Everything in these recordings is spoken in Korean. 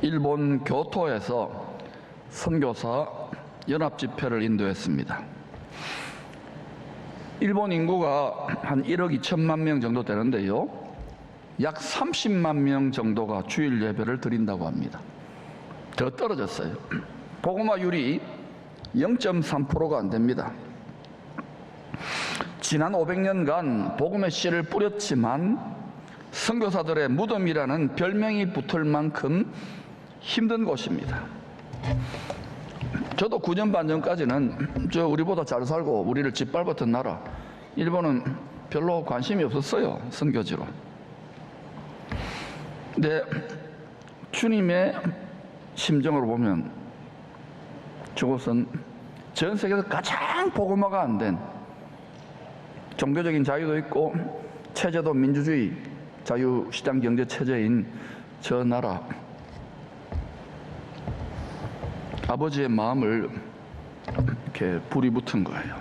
일본 교토에서 선교사 연합집회를 인도했습니다. 일본 인구가 한 1억 2천만 명 정도 되는데요, 약 30만 명 정도가 주일 예배를 드린다고 합니다. 더 떨어졌어요. 복음화율이 0.3%가 안 됩니다. 지난 500년간 복음의 씨를 뿌렸지만 선교사들의 무덤이라는 별명이 붙을 만큼 힘든 곳입니다. 저도 9년 반 전까지는 우리보다 잘 살고 우리를 짓밟았던 나라 일본은 별로 관심이 없었어요, 선교지로. 근데 주님의 심정으로 보면 저곳은 전 세계에서 가장 복음화가 안 된, 종교적인 자유도 있고 체제도 민주주의 자유시장 경제 체제인 저 나라, 아버지의 마음을 이렇게 불이 붙은 거예요.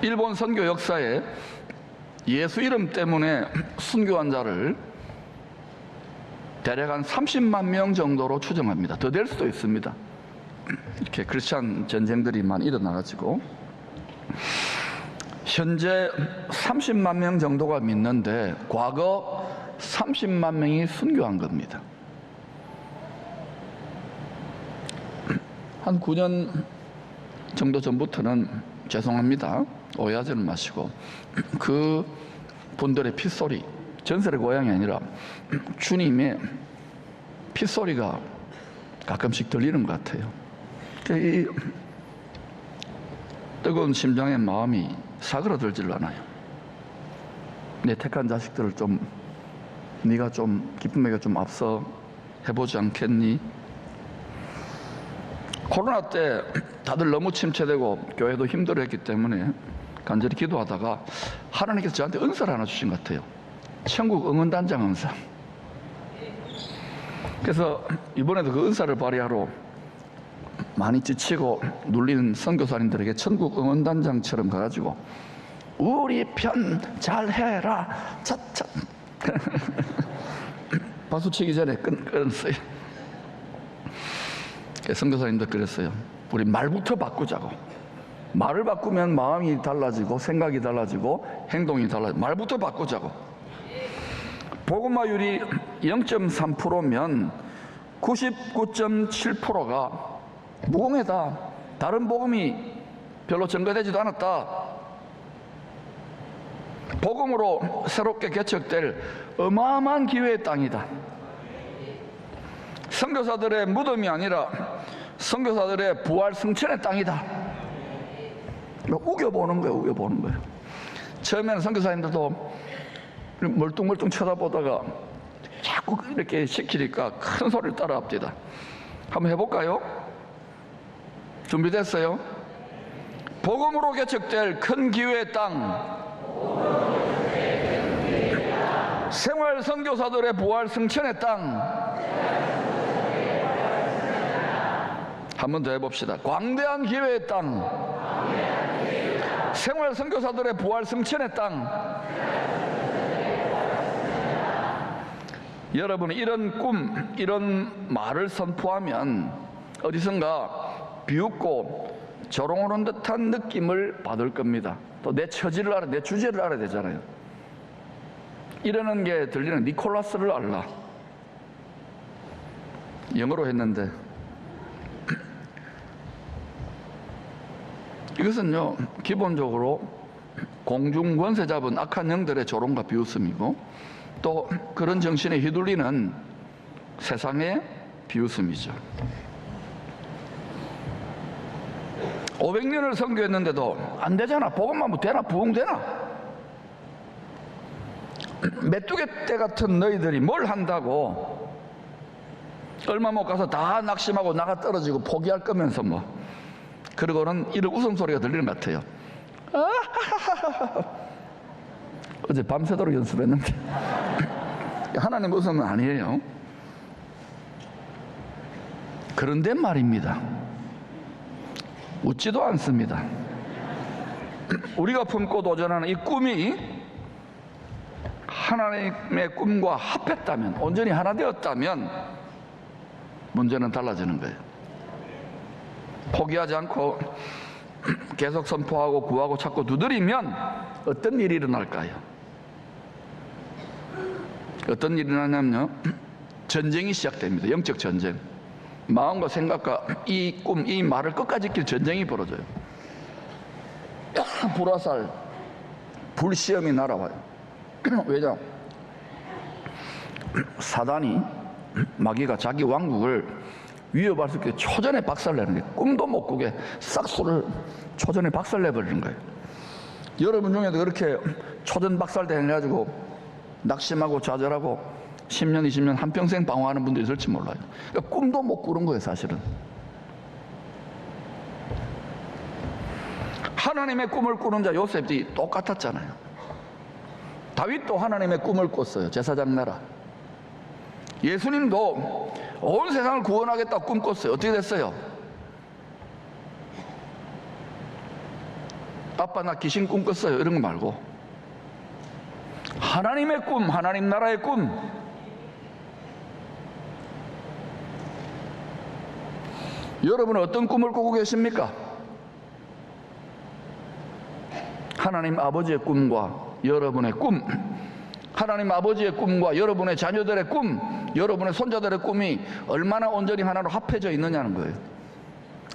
일본 선교 역사에 예수 이름 때문에 순교한 자를 대략 한 30만 명 정도로 추정합니다. 더 될 수도 있습니다. 이렇게 크리스찬 전쟁들이 많이 일어나가지고 현재 30만 명 정도가 믿는데 과거 30만 명이 순교한 겁니다. 한 9년 정도 전부터는, 죄송합니다, 오해하지는 마시고, 그 분들의 핏소리, 전설의 고향이 아니라 주님의 핏소리가 가끔씩 들리는 것 같아요. 이 뜨거운 심장의 마음이 사그라들질 않아요. 내 택한 자식들을 좀, 네가 좀 기쁨에게 좀 앞서 해보지 않겠니? 코로나 때 다들 너무 침체되고 교회도 힘들어했기 때문에 간절히 기도하다가 하나님께서 저한테 은사를 하나 주신 것 같아요. 천국 응원단장 은사. 그래서 이번에도 그 은사를 발휘하러 많이 지치고 눌리는 선교사님들에게 천국 응원단장처럼 가가지고 우리 편 잘해라 차차 박수 치기 전에 끊었어요. 선교사님들 그랬어요. 우리 말부터 바꾸자고. 말을 바꾸면 마음이 달라지고 생각이 달라지고 행동이 달라지고, 말부터 바꾸자고. 복음화율이 0.3%면 99.7%가 무공해다, 다른 복음이 별로 전가되지도 않았다, 복음으로 새롭게 개척될 어마어마한 기회의 땅이다, 선교사들의 무덤이 아니라 선교사들의 부활 승천의 땅이다. 우겨보는 거예요, 우겨보는 거예요. 처음에는 선교사님들도 멀뚱멀뚱 쳐다보다가 자꾸 이렇게 시키니까 큰 소리를 따라 합니다. 한번 해볼까요? 준비됐어요? 복음으로 개척될 큰 기회의 땅, 생활 선교사들의 부활 승천의 땅. 한 번 더 해봅시다. 광대한 기회의 땅, 생활 선교사들의 부활 승천의 땅. 여러분이 이런 꿈, 이런 말을 선포하면 어디선가 비웃고 조롱하는 듯한 느낌을 받을 겁니다. 또 내 처지를 알아, 내 주제를 알아야 되잖아요. 이러는 게 들리는 니콜라스를 알라. 영어로 했는데 이것은요, 기본적으로 공중 권세 잡은 악한 영들의 조롱과 비웃음이고, 또 그런 정신에 휘둘리는 세상의 비웃음이죠. 500년을 선교했는데도 안 되잖아, 복음만 뭐 되나, 부흥되나? 메뚜기 떼 같은 너희들이 뭘 한다고, 얼마 못 가서 다 낙심하고 나가 떨어지고 포기할 거면서 뭐. 그러고는 이런 웃음소리가 들리는 것 같아요. 어제 밤새도록 연습했는데 하나님 웃음은 아니에요. 그런데 말입니다, 웃지도 않습니다. 우리가 품고 도전하는 이 꿈이 하나님의 꿈과 합했다면, 온전히 하나 되었다면 문제는 달라지는 거예요. 포기하지 않고 계속 선포하고 구하고 찾고 두드리면 어떤 일이 일어날까요? 어떤 일이 일어나냐면요, 전쟁이 시작됩니다. 영적 전쟁. 마음과 생각과 이 꿈, 이 말을 끝까지 지킬 전쟁이 벌어져요. 불화살, 불시험이 날아와요. 왜냐? 사단이, 마귀가 자기 왕국을 위협할 수 있게 초전에 박살내는 거예요. 꿈도 못 꾸게 싹수를 초전에 박살내버리는 거예요. 여러분 중에도 그렇게 초전 박살내가지고 낙심하고 좌절하고 10년, 20년, 한평생 방황하는 분도 있을지 몰라요. 그러니까 꿈도 못 꾸는 거예요, 사실은. 하나님의 꿈을 꾸는 자 요셉이 똑같았잖아요. 다윗도 하나님의 꿈을 꿨어요. 제사장 나라. 예수님도 온 세상을 구원하겠다고 꿈꿨어요. 어떻게 됐어요? 아빠 나 귀신 꿈 꿨어요, 이런 거 말고 하나님의 꿈, 하나님 나라의 꿈. 여러분은 어떤 꿈을 꾸고 계십니까? 하나님 아버지의 꿈과 여러분의 꿈, 하나님 아버지의 꿈과 여러분의 자녀들의 꿈, 여러분의 손자들의 꿈이 얼마나 온전히 하나로 합해져 있느냐는 거예요.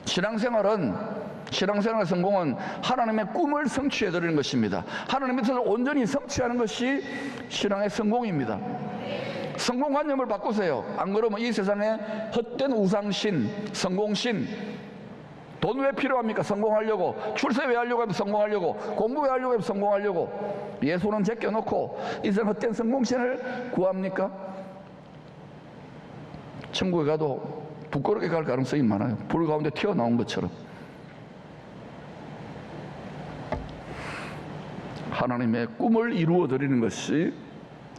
신앙생활의 성공은 하나님의 꿈을 성취해 드리는 것입니다. 하나님의 뜻을 온전히 성취하는 것이 신앙의 성공입니다. 성공관념을 바꾸세요. 안 그러면 이 세상에 헛된 우상신, 성공신, 돈 왜 필요합니까? 성공하려고. 출세 왜 하려고 하면 성공하려고. 공부 왜 하려고 하면 성공하려고. 예수는 제껴놓고 이 세상 헛된 성공신을 구합니까? 천국에 가도 부끄럽게 갈 가능성이 많아요. 불 가운데 튀어나온 것처럼. 하나님의 꿈을 이루어 드리는 것이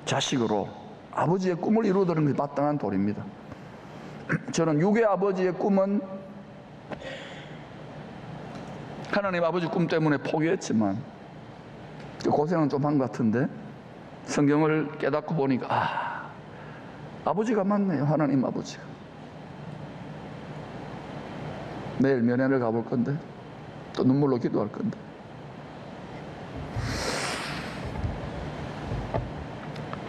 자식으로 아버지의 꿈을 이루어 드리는 것이 마땅한 도리입니다. 저는 육의 아버지의 꿈은 하나님 아버지 꿈 때문에 포기했지만 고생은 좀 한 것 같은데 성경을 깨닫고 보니까 아버지가 맞네요. 하나님 아버지가. 내일 면회를 가볼 건데 또 눈물로 기도할 건데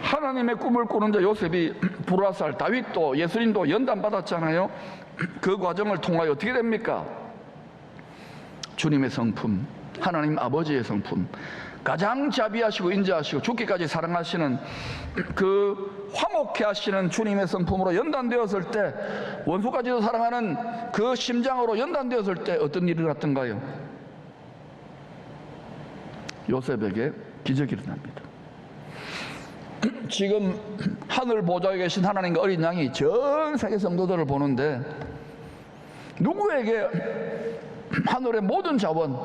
하나님의 꿈을 꾸는 자 요셉이 불화살, 다윗도 예수님도 연단받았잖아요. 그 과정을 통하여 어떻게 됩니까? 주님의 성품, 하나님 아버지의 성품, 가장 자비하시고 인자하시고 죽기까지 사랑하시는 그 화목해 하시는 주님의 성품으로 연단되었을 때, 원수까지도 사랑하는 그 심장으로 연단되었을 때 어떤 일이 일어났던가요? 요셉에게 기적이 일어납니다. 지금 하늘 보좌에 계신 하나님과 어린 양이 전 세계 성도들을 보는데 누구에게 하늘의 모든 자원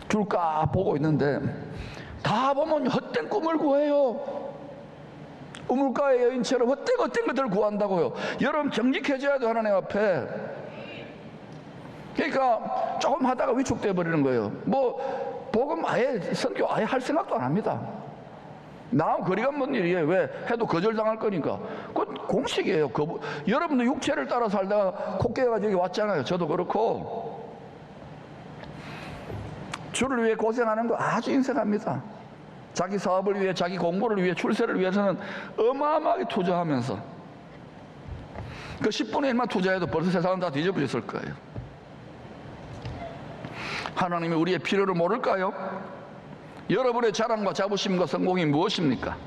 줄까 보고 있는데 다 보면 헛된 꿈을 구해요. 우물가의 여인처럼 헛된 것들을 구한다고요. 여러분 정직해져야 돼요, 하나님 앞에. 그러니까 조금 하다가 위축돼 버리는 거예요. 뭐 복음 아예 선교 아예 할 생각도 안 합니다. 나하고 거리가 먼 일이에요. 왜? 해도 거절당할 거니까. 그건 공식이에요. 여러분도 육체를 따라 살다가 콧깨가 여기 왔잖아요. 저도 그렇고. 주를 위해 고생하는 거 아주 인색합니다. 자기 사업을 위해, 자기 공부를 위해, 출세를 위해서는 어마어마하게 투자하면서 그 10분의 1만 투자해도 벌써 세상은 다 뒤집어졌을 거예요. 하나님이 우리의 필요를 모를까요? 여러분의 자랑과 자부심과 성공이 무엇입니까?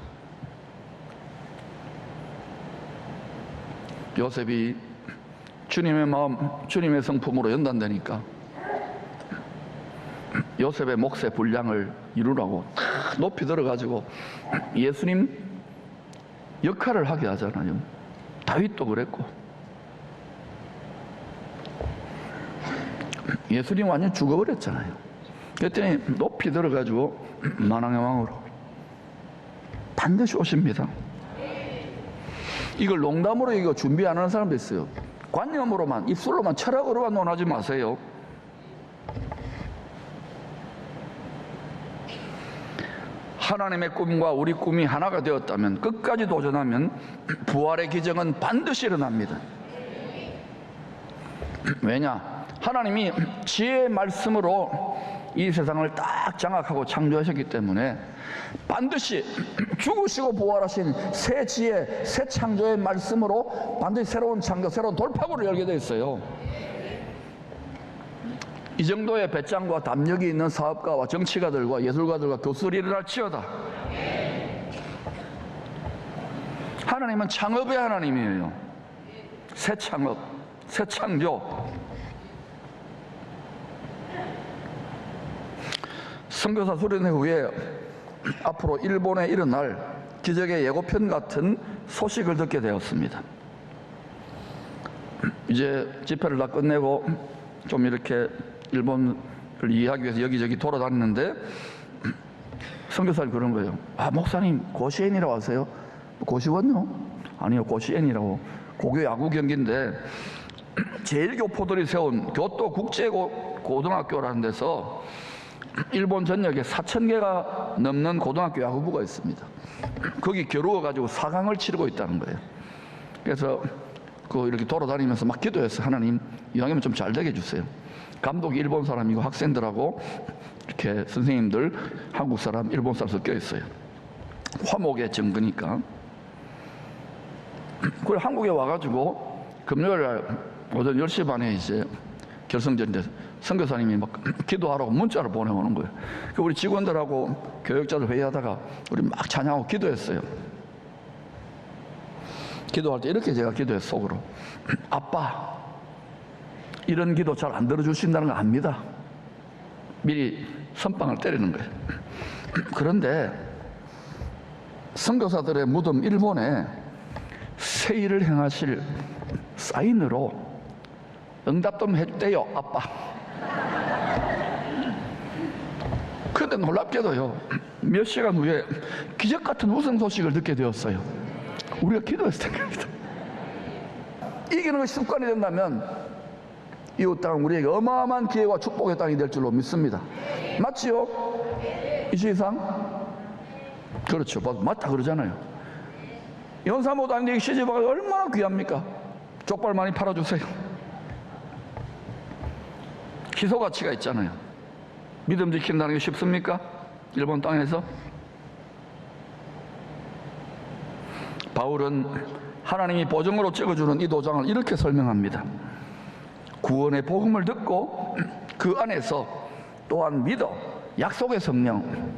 요셉이 주님의 마음, 주님의 성품으로 연단되니까 요셉의 몫의 분량을 이루라고 높이 들어가지고 예수님 역할을 하게 하잖아요. 다윗도 그랬고. 예수님 완전 죽어버렸잖아요. 그랬더니 높이 들어가지고 만왕의 왕으로 반드시 오십니다. 이걸 농담으로 이거 준비 안 하는 사람도 있어요. 관념으로만, 입술로만, 철학으로만 논하지 마세요. 하나님의 꿈과 우리 꿈이 하나가 되었다면, 끝까지 도전하면 부활의 기적은 반드시 일어납니다. 왜냐? 하나님이 지혜의 말씀으로 이 세상을 딱 장악하고 창조하셨기 때문에 반드시 죽으시고 부활하신 새 지혜, 새 창조의 말씀으로 반드시 새로운 창조, 새로운 돌파구를 열게 되어 있어요. 이 정도의 배짱과 담력이 있는 사업가와 정치가들과 예술가들과 교수들이 일어날지어다. 하나님은 창업의 하나님이에요. 새 창업, 새 창조. 선교사 수련회 후에 앞으로 일본에 일어날 기적의 예고편 같은 소식을 듣게 되었습니다. 이제 집회를 다 끝내고 좀 이렇게 일본을 이해하기 위해서 여기저기 돌아다니는데 선교사님 그런 거예요. 아, 목사님 고시엔이라고 하세요? 고시원요? 아니요, 고시엔이라고. 고교 야구 경기인데 제일교포들이 세운 교토 국제고등학교라는 데서 일본 전역에 4,000개가 넘는 고등학교 야구부가 있습니다. 거기 겨루어가지고 4강을 치르고 있다는 거예요. 그래서 이렇게 돌아다니면서 막 기도했어요. 하나님, 이왕이면 좀 잘 되게 해주세요. 감독이 일본 사람이고 학생들하고 이렇게 선생님들 한국 사람, 일본 사람 섞여 있어요. 화목의 정부니까. 그래 한국에 와가지고 금요일 오전 10시 반에 이제 결승전인데 선교사님이 막 기도하라고 문자를 보내오는 거예요. 우리 직원들하고 교역자들 회의하다가 우리 막 찬양하고 기도했어요. 기도할 때 이렇게 제가 기도했어요. 속으로. 아빠, 이런 기도 잘 안 들어주신다는 거 압니다. 미리 선빵을 때리는 거예요. 그런데 선교사들의 무덤 일본에 새 일을 행하실 사인으로 응답 좀 해주대요, 아빠. 그런데 놀랍게도요, 몇 시간 후에 기적 같은 우승 소식을 듣게 되었어요. 우리가 기도했을 때입니다. 이기는 것이 습관이 된다면 이웃 땅은 우리에게 어마어마한 기회와 축복의 땅이 될 줄로 믿습니다. 맞지요? 이시상? 그렇죠. 맞다 그러잖아요. 연사모도 아닌데 시집아가 얼마나 귀합니까? 족발 많이 팔아주세요. 희소 가치가 있잖아요. 믿음 지킨다는 게 쉽습니까? 일본 땅에서? 바울은 하나님이 보증으로 찍어주는 이 도장을 이렇게 설명합니다. 구원의 복음을 듣고 그 안에서 또한 믿어 약속의 성령,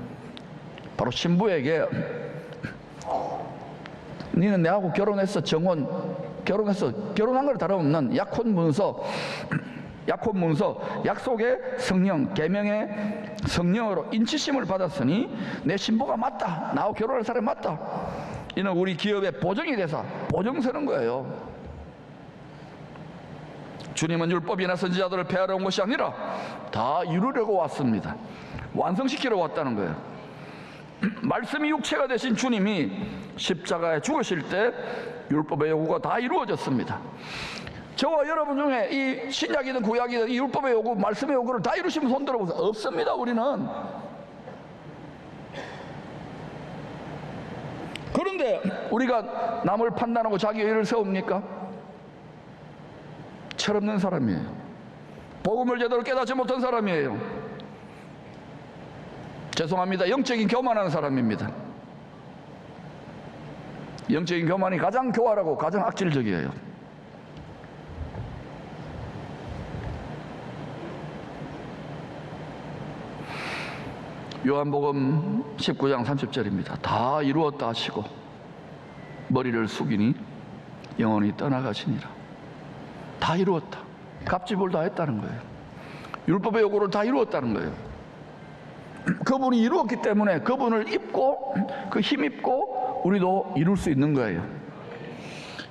바로 신부에게 니는 내하고 결혼해서 결혼한 걸 다름없는 약혼 문서, 약속의 성령, 계명의 성령으로 인치심을 받았으니 내 신부가 맞다, 나하고 결혼할 사람이 맞다. 이는 우리 기업의 보증이 돼서 보증 서는 거예요. 주님은 율법이나 선지자들을 폐하러 온 것이 아니라 다 이루려고 왔습니다. 완성시키러 왔다는 거예요. 말씀이 육체가 되신 주님이 십자가에 죽으실 때 율법의 요구가 다 이루어졌습니다. 저와 여러분 중에 이 신약이든 구약이든 이 율법의 요구, 말씀의 요구를 다 이루시면 손 들어보세요. 없습니다. 우리는. 그런데 우리가 남을 판단하고 자기 의를 세웁니까? 철없는 사람이에요. 복음을 제대로 깨닫지 못한 사람이에요. 죄송합니다. 영적인 교만하는 사람입니다. 영적인 교만이 가장 교활하고 가장 악질적이에요. 요한복음 19장 30절입니다. 다 이루었다 하시고 머리를 숙이니 영원히 떠나가시니라. 다 이루었다. 갑집을 다 했다는 거예요. 율법의 요구를 다 이루었다는 거예요. 그분이 이루었기 때문에 그분을 입고 그 힘입고 우리도 이룰 수 있는 거예요.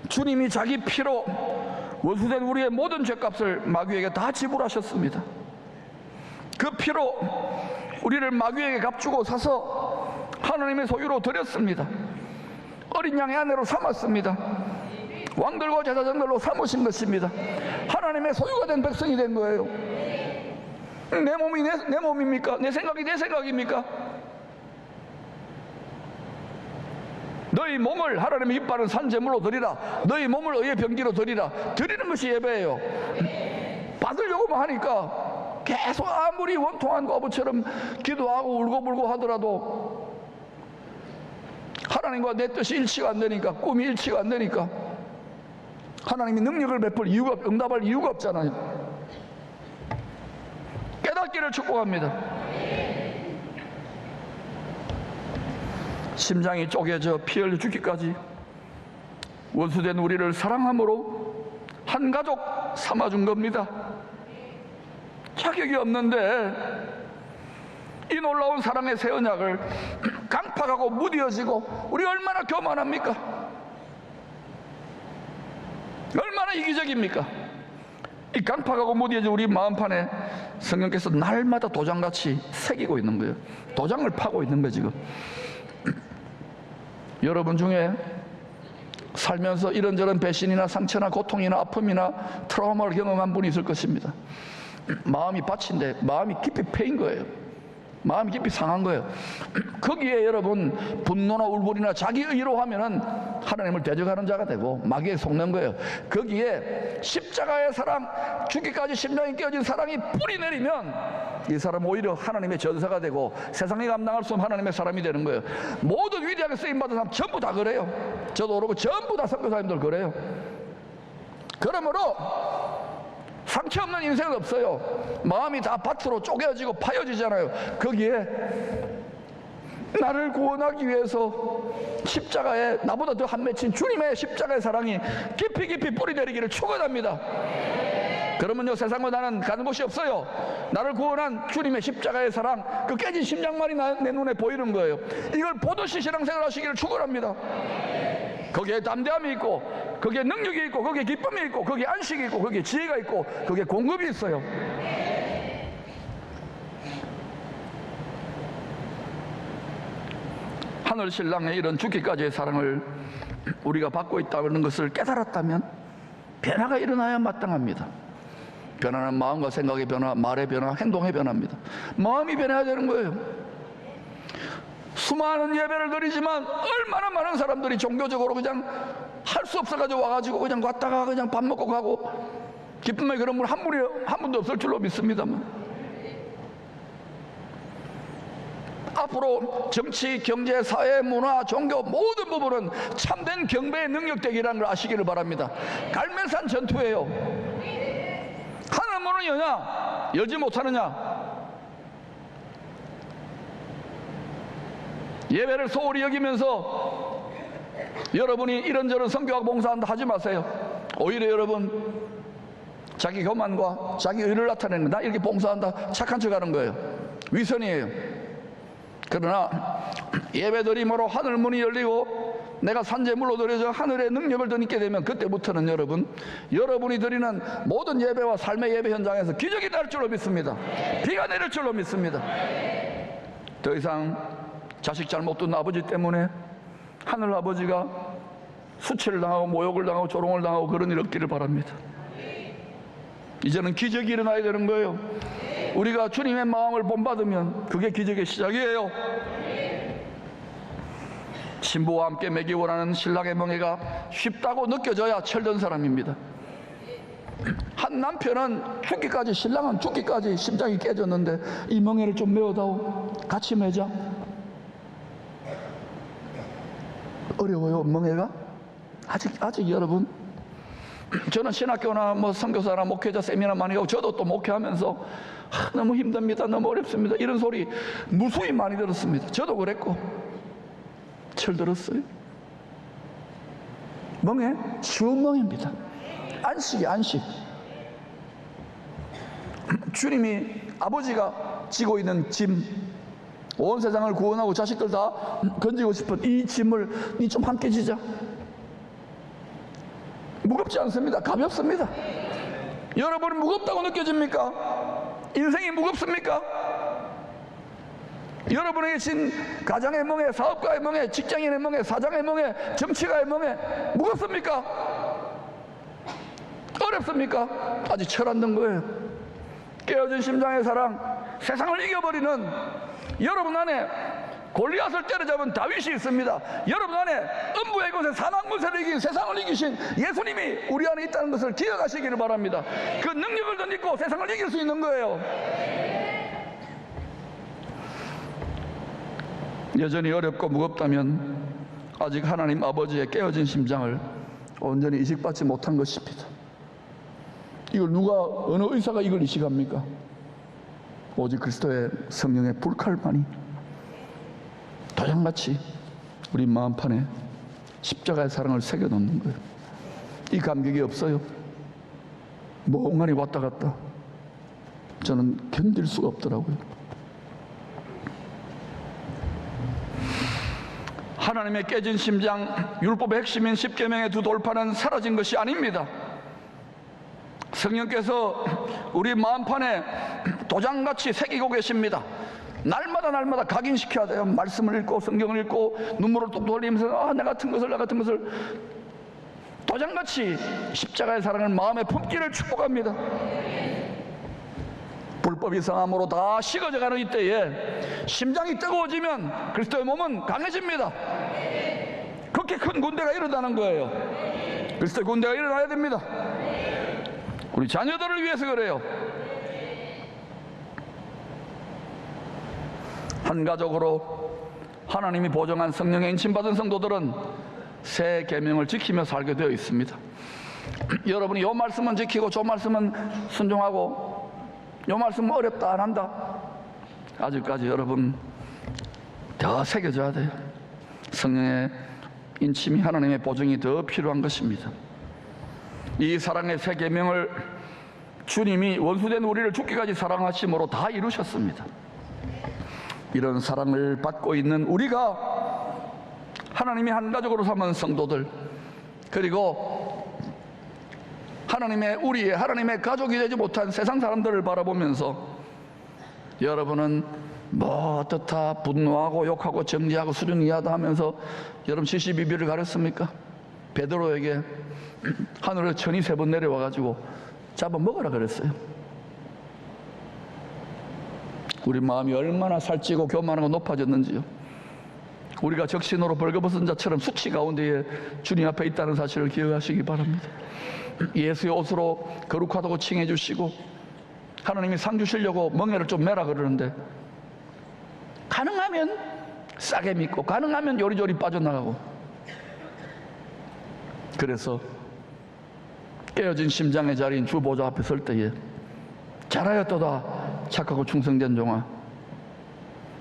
주님이 자기 피로 원수된 우리의 모든 죄값을 마귀에게 다 지불하셨습니다. 그 피로 우리를 마귀에게 값주고 사서 하나님의 소유로 드렸습니다. 어린 양의 아내로 삼았습니다. 왕들과 제사장들로 삼으신 것입니다. 하나님의 소유가 된 백성이 된 거예요. 내 몸이 내 몸입니까? 내 생각이 내 생각입니까? 너희 몸을 하나님의 이뻐하는 산제물로 드리라. 너희 몸을 의의 병기로 드리라. 드리는 것이 예배예요. 받으려고만 하니까 계속 아무리 원통한 과부처럼 기도하고 울고불고 하더라도 하나님과 내 뜻이 일치가 안 되니까, 꿈이 일치가 안 되니까 하나님이 능력을 베풀 이유가, 응답할 이유가 없잖아요. 깨닫기를 축복합니다. 심장이 쪼개져 피 흘려 죽기까지 원수된 우리를 사랑함으로 한 가족 삼아준 겁니다. 자격이 없는데 이 놀라운 사랑의 새 언약을 강팍하고 무뎌지고 우리 얼마나 교만합니까? 얼마나 이기적입니까? 이 강팍하고 무뎌진 우리 마음판에 성령께서 날마다 도장같이 새기고 있는 거예요. 도장을 파고 있는 거예요 지금. 여러분 중에 살면서 이런저런 배신이나 상처나 고통이나 아픔이나 트라우마를 경험한 분이 있을 것입니다. 마음이 밭인데 마음이 깊이 패인 거예요. 마음이 깊이 상한 거예요. 거기에 여러분 분노나 울분이나 자기 의로 하면은 하나님을 대적하는 자가 되고 마귀에 속는 거예요. 거기에 십자가의 사랑, 죽기까지 심장이 깨어진 사랑이 뿌리 내리면 이 사람은 오히려 하나님의 전사가 되고 세상이 감당할 수 없는 하나님의 사람이 되는 거예요. 모든 위대하게 쓰임받은 사람 전부 다 그래요. 저도 그러고 전부 다 선교사님들 그래요. 그러므로 상처 없는 인생은 없어요. 마음이 다 밭으로 쪼개지고 파여지잖아요. 거기에 나를 구원하기 위해서 십자가에 나보다 더 한 맺힌 주님의 십자가의 사랑이 깊이 깊이 뿌리 내리기를 축원합니다. 그러면요 세상과 나는 가는 곳이 없어요. 나를 구원한 주님의 십자가의 사랑, 그 깨진 심장만이 내 눈에 보이는 거예요. 이걸 보듯이 신앙생활 하시기를 축원합니다. 거기에 담대함이 있고, 거기에 능력이 있고, 거기에 기쁨이 있고, 거기에 안식이 있고, 거기에 지혜가 있고, 거기에 공급이 있어요. 하늘 신랑의 이런 죽기까지의 사랑을 우리가 받고 있다는 것을 깨달았다면 변화가 일어나야 마땅합니다. 변화는 마음과 생각의 변화, 말의 변화, 행동의 변화입니다. 마음이 변해야 되는 거예요. 수많은 예배를 드리지만 얼마나 많은 사람들이 종교적으로 그냥 할 수 없어가지고 와가지고 그냥 왔다가 그냥 밥 먹고 가고 기쁨의 그런 분 한 분도 없을 줄로 믿습니다만, 앞으로 정치, 경제, 사회, 문화, 종교 모든 부분은 참된 경배의 능력되기라는 걸 아시기를 바랍니다. 갈매산 전투예요. 하늘 문을 여냐 열지 못하느냐, 예배를 소홀히 여기면서 여러분이 이런저런 선교하고 봉사한다 하지 마세요. 오히려 여러분 자기 교만과 자기 의를 나타내는, 나 이렇게 봉사한다 착한 척하는 거예요. 위선이에요. 그러나 예배드림으로 하늘 문이 열리고 내가 산재물로 드려져 하늘의 능력을 더 잊게 되면 그때부터는 여러분이 드리는 모든 예배와 삶의 예배 현장에서 기적이 날 줄로 믿습니다. 비가 내릴 줄로 믿습니다. 더 이상 자식 잘못 둔 아버지 때문에 하늘 아버지가 수치를 당하고 모욕을 당하고 조롱을 당하고 그런 일 없기를 바랍니다. 이제는 기적이 일어나야 되는 거예요. 우리가 주님의 마음을 본받으면 그게 기적의 시작이에요. 신부와 함께 매기 원하는 신랑의 멍에가 쉽다고 느껴져야 철든 사람입니다. 한 남편은 죽기까지, 신랑은 죽기까지 심장이 깨졌는데 이 멍에를 좀 메어다오, 같이 매자. 어려워요, 멍에가? 아직 여러분, 저는 신학교나 뭐 선교사나 목회자 세미나 많이 가고 저도 또 목회하면서 너무 힘듭니다, 너무 어렵습니다 이런 소리 무수히 많이 들었습니다. 저도 그랬고 철들었어요. 멍에 쉬운 멍입니다. 안식이 안식. 주님이 아버지가 지고 있는 짐, 온 세상을 구원하고 자식들 다 건지고 싶은 이 짐을 니 좀 함께 지자. 무겁지 않습니다. 가볍습니다. 여러분은 무겁다고 느껴집니까? 인생이 무겁습니까? 여러분에게 진 가장의 멍에, 사업가의 멍에, 직장인의 멍에, 사장의 멍에, 정치가의 멍에 무겁습니까? 어렵습니까? 아직 철 안 든 거예요. 깨어진 심장의 사랑, 세상을 이겨버리는 여러분 안에 골리앗을 때려잡은 다윗이 있습니다. 여러분 안에 음부의 곳에 사망 권세를 이긴 세상을 이기신 예수님이 우리 안에 있다는 것을 기억하시기를 바랍니다. 그 능력을 덧입고 세상을 이길 수 있는 거예요. 여전히 어렵고 무겁다면 아직 하나님 아버지의 깨어진 심장을 온전히 이식받지 못한 것입니다. 이걸 어느 의사가 이걸 이식합니까? 오직 그리스도의 성령의 불칼만이 도장같이 우리 마음판에 십자가의 사랑을 새겨놓는 거예요. 이 감격이 없어요. 멍하니 왔다 갔다 저는 견딜 수가 없더라고요. 하나님의 깨진 심장, 율법의 핵심인 십계명의 두 돌파는 사라진 것이 아닙니다. 성령께서 우리 마음판에 도장같이 새기고 계십니다. 날마다 각인시켜야 돼요. 말씀을 읽고 성경을 읽고 눈물을 뚝뚝 흘리면서 나 같은 것을 도장같이 십자가의 사랑을 마음에 품기를 축복합니다. 불법이 성함으로 다 식어져가는 이때에 심장이 뜨거워지면 그리스도의 몸은 강해집니다. 그렇게 큰 군대가 일어나는 거예요. 그리스도의 군대가 일어나야 됩니다. 우리 자녀들을 위해서 그래요. 한 가족으로 하나님이 보정한 성령의 인침받은 성도들은 새 계명을 지키며 살게 되어 있습니다. 여러분이 요 말씀은 지키고 저 말씀은 순종하고 요 말씀은 어렵다 안 한다, 아직까지 여러분 더 새겨져야 돼요. 성령의 인침이 하나님의 보증이 더 필요한 것입니다. 이 사랑의 새 계명을 주님이 원수된 우리를 죽기까지 사랑하심으로 다 이루셨습니다. 이런 사랑을 받고 있는 우리가 하나님이 한 가족으로 삼은 성도들, 그리고 하나님의 가족이 되지 못한 세상 사람들을 바라보면서 여러분은 뭐 어떻다 분노하고 욕하고 정죄하고 수령이하다 하면서 여러분 72비를 가렸습니까? 베드로에게 하늘에 천이 3번 내려와가지고 잡아먹으라 그랬어요. 우리 마음이 얼마나 살찌고 교만하고 높아졌는지요. 우리가 적신으로 벌거벗은 자처럼 수치 가운데에 주님 앞에 있다는 사실을 기억하시기 바랍니다. 예수의 옷으로 거룩하다고 칭해 주시고 하나님이 상 주시려고 멍에를 좀 매라 그러는데 가능하면 싸게 믿고 가능하면 요리조리 빠져나가고, 그래서 깨어진 심장의 자리인 주 보좌 앞에 설 때에 잘하였도다 착하고 충성된 종아,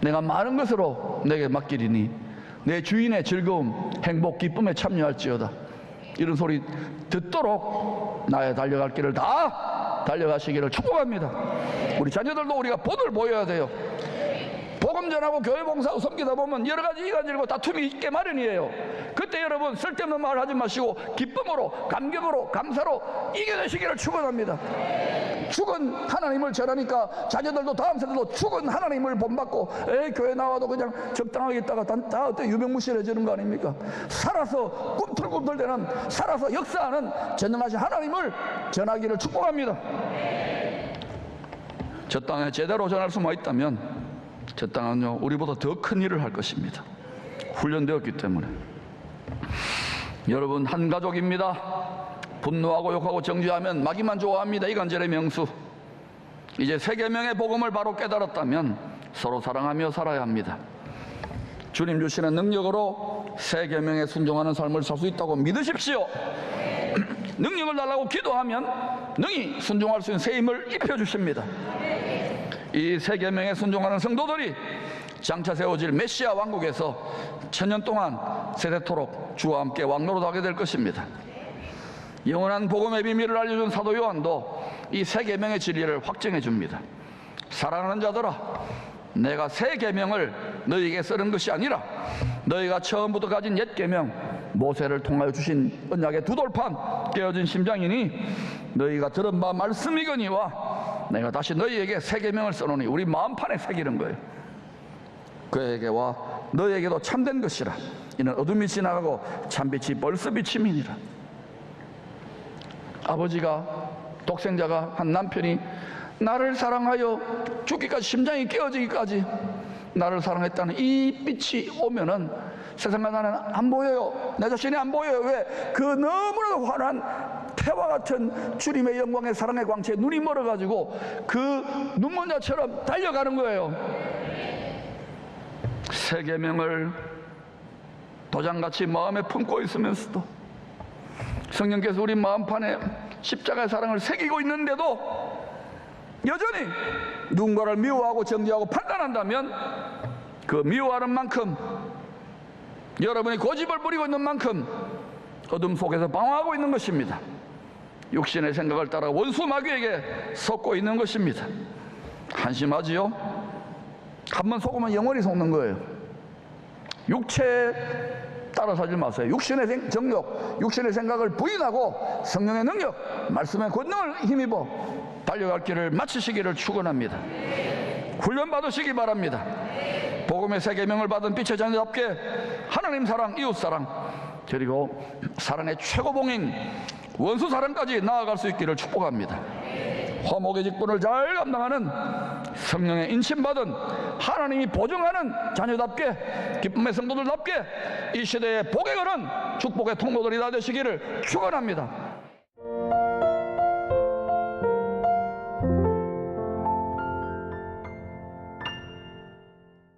내가 많은 것으로 내게 맡기리니 내 주인의 즐거움 행복 기쁨에 참여할지어다, 이런 소리 듣도록 나의 달려갈 길을 다 달려가시기를 축복합니다. 우리 자녀들도 우리가 본을 보여야 돼요. 복음 전하고 교회 봉사하고 섬기다 보면 여러 가지 이간질고 다툼이 있게 마련이에요. 그때 여러분 쓸데없는 말 하지 마시고 기쁨으로, 감격으로, 감사로 이겨내시기를 축원합니다. 죽은 하나님을 전하니까 자녀들도 다음 세대도 죽은 하나님을 본받고 교회 나와도 그냥 적당하게 있다가 다 어때 유명무실해지는 거 아닙니까? 살아서 꿈틀꿈틀대는, 살아서 역사하는 전능하신 하나님을 전하기를 축복합니다. 저 땅에 제대로 전할 수만 있다면 저 땅은요 우리보다 더 큰 일을 할 것입니다. 훈련되었기 때문에. 여러분 한 가족입니다. 분노하고 욕하고 정죄하면 마귀만 좋아합니다. 이간질의 명수. 이제 새 계명의 복음을 바로 깨달았다면 서로 사랑하며 살아야 합니다. 주님 주시는 능력으로 새 계명에 순종하는 삶을 살 수 있다고 믿으십시오. 능력을 달라고 기도하면 능히 순종할 수 있는 새 힘을 입혀주십니다. 이 새 계명에 순종하는 성도들이 장차 세워질 메시아 왕국에서 천년 동안 세대토록 주와 함께 왕노릇하게 될 것입니다. 영원한 복음의 비밀을 알려준 사도 요한도 이 새 계명의 진리를 확증해 줍니다. 사랑하는 자들아, 내가 새 계명을 너희에게 쓰는 것이 아니라 너희가 처음부터 가진 옛 계명 모세를 통하여 주신 언약의 두 돌판 깨어진 심장이니 너희가 들은 바 말씀이거니와 내가 다시 너희에게 새 계명을 써놓으니, 우리 마음판에 새기는 거예요. 그에게와 너희에게도 참된 것이라. 이는 어둠이 지나가고 참빛이 벌써 비침이니라. 아버지가, 독생자가 한 남편이 나를 사랑하여 죽기까지, 심장이 깨어지기까지 나를 사랑했다는 이 빛이 오면은 세상과 나는 안 보여요. 내 자신이 안 보여요. 왜? 그 너무나도 환한 태와 같은 주님의 영광의 사랑의 광채에 눈이 멀어가지고 그 눈먼자처럼 달려가는 거예요. 세 계명을 도장같이 마음에 품고 있으면서도 성령께서 우리 마음판에 십자가의 사랑을 새기고 있는데도 여전히 누군가를 미워하고 정죄하고 판단한다면 그 미워하는 만큼, 여러분이 고집을 부리고 있는 만큼 어둠 속에서 방황하고 있는 것입니다. 육신의 생각을 따라 원수 마귀에게 속고 있는 것입니다. 한심하지요? 한번 속으면 영원히 속는 거예요. 육체에 따라 살지 마세요. 육신의 정욕, 육신의 생각을 부인하고 성령의 능력, 말씀의 권능을 힘입어 달려갈 길을 마치시기를 축원합니다. 훈련 받으시기 바랍니다. 복음의 세 계명을 받은 빛의 자녀답게 하나님 사랑, 이웃 사랑, 그리고 사랑의 최고봉인 원수 사랑까지 나아갈 수 있기를 축복합니다. 화목의 직분을 잘 감당하는 성령의 인침받은 하나님이 보증하는 자녀답게, 기쁨의 성도들답게 이 시대의 복에 거는 축복의 통로들이 다 되시기를 축원합니다.